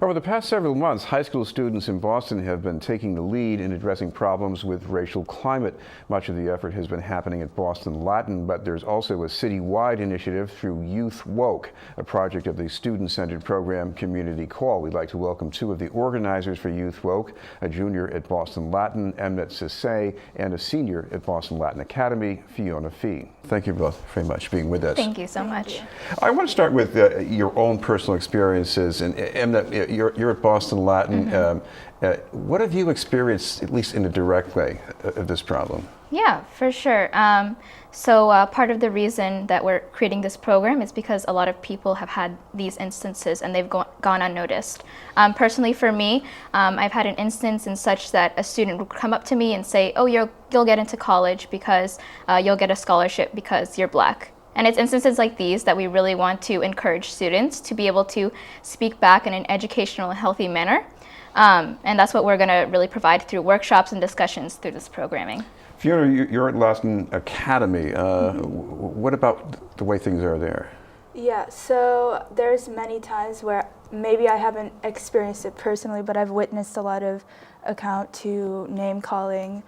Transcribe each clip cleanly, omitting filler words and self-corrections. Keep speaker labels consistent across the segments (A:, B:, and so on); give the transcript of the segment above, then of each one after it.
A: Over the past several months, high school students in Boston have been taking the lead in addressing problems with racial climate. Much of the effort has been happening at Boston Latin, but there's also a citywide initiative through Youth Woke, a project of the student-centered program Community Call. We'd like to welcome two of the organizers for Youth Woke, a junior at Boston Latin, Emnet Sisay, and a senior at Boston Latin Academy, Fiona Phie. Thank you both very much for being with us.
B: Thank you so much.
A: I want to start with your own personal experiences. And Emnet, you're at Boston Latin. What have you experienced, at least in a direct way, of this problem?
B: Yeah, for sure. So part of the reason that we're creating this program is because a lot of people have had these instances and they've gone unnoticed. Personally for me, I've had an instance in such that a student would come up to me and say, oh, you'll get into college because you'll get a scholarship because you're Black. And it's instances like these that we really want to encourage students to be able to speak back in an educational and healthy manner. And that's what we're going to really provide through workshops and discussions through this programming.
A: Fiona, you're at Latin Academy. What about the way things are there?
C: Yeah, so there's many times where maybe I haven't experienced it personally, but I've witnessed a lot of account to name calling,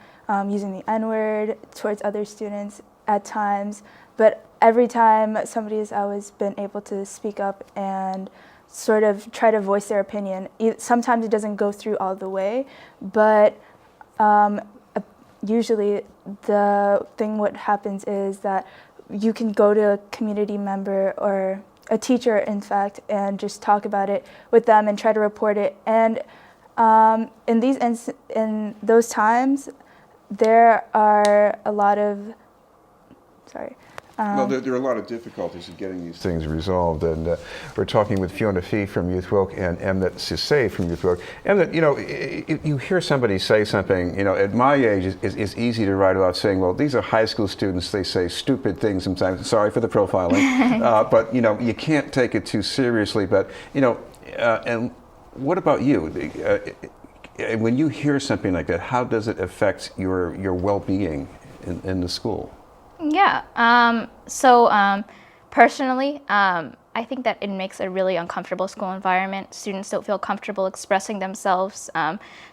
C: using the N-word towards other students at times. But every time somebody has always been able to speak up and sort of try to voice their opinion. Sometimes it doesn't go through all the way, but usually the thing what happens is that you can go to a community member or a teacher, in fact, and just talk about it with them and try to report it. And in those times, there are a lot of,
A: well, there are a lot of difficulties in getting these things resolved, and we're talking with Fiona Phie from Youth Woke and Emnet Sisay from Youth Woke. Emnet, you hear somebody say something, at my age, it's easy to write about saying, well, these are high school students, they say stupid things sometimes, sorry for the profiling, but, you can't take it too seriously, but, and what about you? When you hear something like that, how does it affect your well-being in the school?
B: Yeah, personally, I think that it makes a really uncomfortable school environment. Students don't feel comfortable expressing themselves,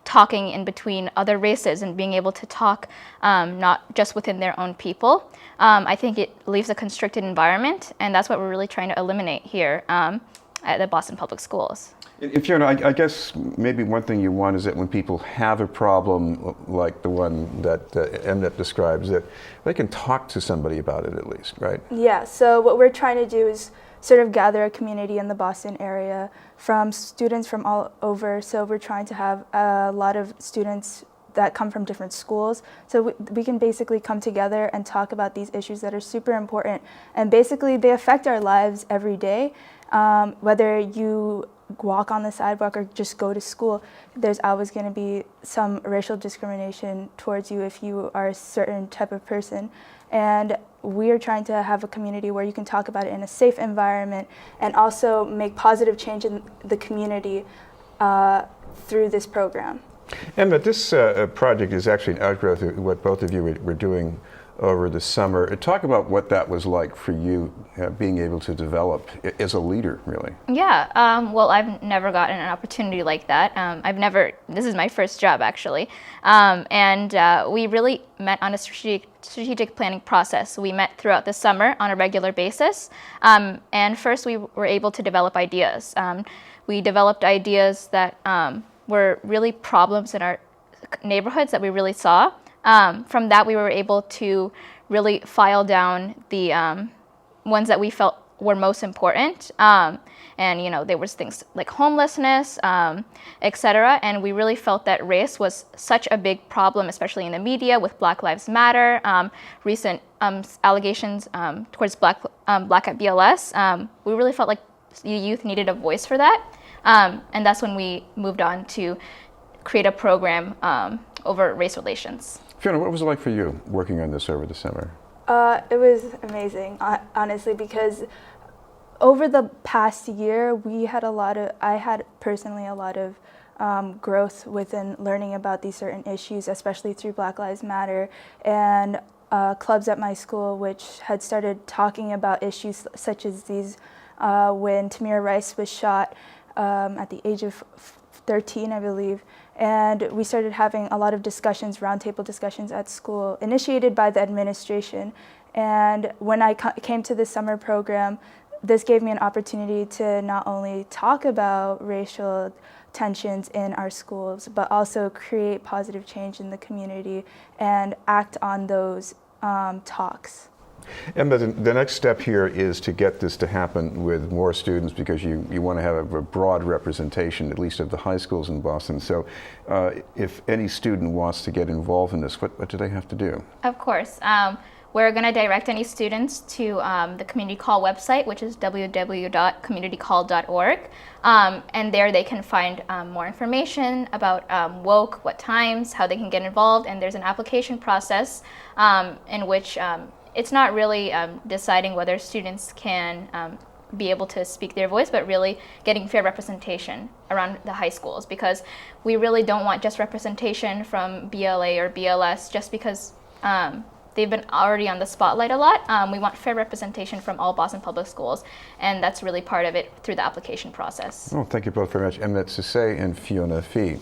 B: talking in between other races and being able to talk not just within their own people. I think it leaves a constricted environment, and that's what we're really trying to eliminate here at the Boston Public Schools.
A: Fiona, I guess maybe one thing you want is that when people have a problem like the one that Emnet describes, that they can talk to somebody about it at least, right?
C: Yeah, so what we're trying to do is sort of gather a community in the Boston area from students from all over. So we're trying to have a lot of students that come from different schools. So we can basically come together and talk about these issues that are super important. And basically they affect our lives every day. Whether you walk on the sidewalk or just go to school, there's always going to be some racial discrimination towards you if you are a certain type of person. And we are trying to have a community where you can talk about it in a safe environment and also make positive change in the community through this program.
A: Emnet, this project is actually an outgrowth of what both of you were doing over the summer. Talk about what that was like for you, being able to develop as a leader, really.
B: Yeah, well, I've never gotten an opportunity like that. This is my first job, actually. And we really met on a strategic planning process. We met throughout the summer on a regular basis. And first, we were able to develop ideas. We developed ideas that were really problems in our neighborhoods that we really saw. From that, we were able to really file down the ones that we felt were most important. And, there was things like homelessness, etc. And we really felt that race was such a big problem, especially in the media with Black Lives Matter, recent allegations towards Black at BLS. We really felt like the youth needed a voice for that. And that's when we moved on to create a program over race relations.
A: Fiona, what was it like for you working on this over the summer?
C: It was amazing, honestly, because over the past year, I had personally a lot of growth within learning about these certain issues, especially through Black Lives Matter and clubs at my school, which had started talking about issues such as these when Tamir Rice was shot. at the age of 13, I believe. And we started having a lot of discussions, roundtable discussions at school, initiated by the administration. And when I came to the summer program, this gave me an opportunity to not only talk about racial tensions in our schools, but also create positive change in the community and act on those talks.
A: Emma, the next step here is to get this to happen with more students, because you want to have a broad representation, at least of the high schools in Boston. So if any student wants to get involved in this, what do they have to do?
B: Of course. We're going to direct any students to the Community Call website, which is www.communitycall.org. And there they can find more information about woke, what times, how they can get involved. And there's an application process in which it's not really deciding whether students can be able to speak their voice, but really getting fair representation around the high schools, because we really don't want just representation from BLA or BLS just because they've been already on the spotlight a lot. We want fair representation from all Boston public schools, and that's really part of it through the application process.
A: Well, thank you both very much, Emnet Sisay and Fiona Phie.